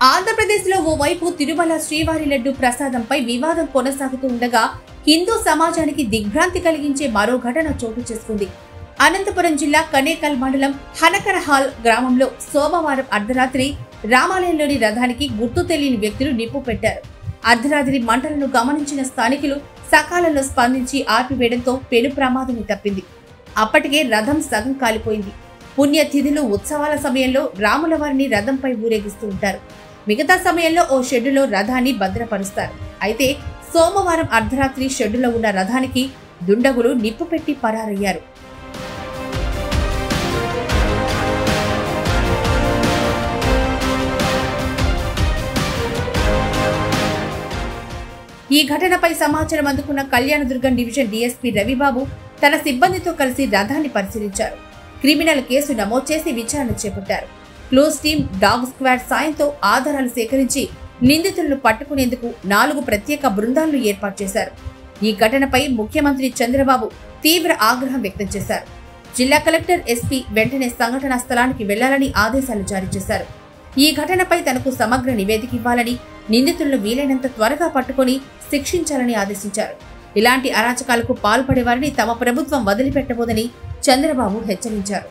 ఆంధ్రప్రదేశ్లో ఓవైపు తిరుమల శ్రీవారి లడ్డు ప్రసాదంపై వివాదం కొనసాగుతూ ఉండగా హిందూ సమాజానికి దిగ్భ్రాంతి కలిగించే మరో ఘటన చోటు చేసుకుంది. అనంతపురం జిల్లా కనేకల్ మండలం హనకరహాల్ గ్రామంలో సోమవారం అర్ధరాత్రి రామాలయంలోని రథానికి గుర్తు తెలియని వ్యక్తులు నిప్పు పెట్టారు. అర్ధరాత్రి మంటలను గమనించిన స్థానికులు సకాలంలో స్పందించి ఆర్పివేయడంతో పెను ప్రమాదం తప్పింది. అప్పటికే రథం సగం కాలిపోయింది. పుణ్యతిథులు ఉత్సవాల సమయంలో రాముల వారిని రథంపై ఊరేగిస్తూ ఉంటారు. మిగతా సమయంలో ఓ షెడ్డులో రథాన్ని భద్రపరుస్తారు. అయితే సోమవారం అర్ధరాత్రి షెడ్డులో ఉన్న రథానికి దుండగులు నిప్పు పెట్టి పరారయ్యారు. ఈ ఘటనపై సమాచారం అందుకున్న కళ్యాణదుర్గం డివిజన్ డీఎస్పీ రవిబాబు తన సిబ్బందితో కలిసి రథాన్ని పరిశీలించారు. క్రిమినల్ కేసు నమోదు చేసి విచారణ చేపట్టారు. క్లోజ్ టీమ్, డాగ్ స్క్వాడ్ సాయంతో ఆధారాలు సేకరించి నిందితులను పట్టుకునేందుకు 4 ప్రత్యేక బృందాలను ఏర్పాటు చేశారు. ఈ ఘటనపై ముఖ్యమంత్రి చంద్రబాబు తీవ్ర ఆగ్రహం వ్యక్తం చేశారు. జిల్లా కలెక్టర్, ఎస్పీ వెంటనే సంఘటనా స్థలానికి వెళ్లాలని ఆదేశాలు జారీ చేశారు. ఈ ఘటనపై తనకు సమగ్ర నివేదిక ఇవ్వాలని, నిందితులను వీలైనంత త్వరగా పట్టుకుని శిక్షించాలని ఆదేశించారు. ఇలాంటి అరాచకాలకు పాల్పడే వారిని తమ ప్రభుత్వం వదిలిపెట్టబోదని చంద్రబాబు హెచ్చరించారు.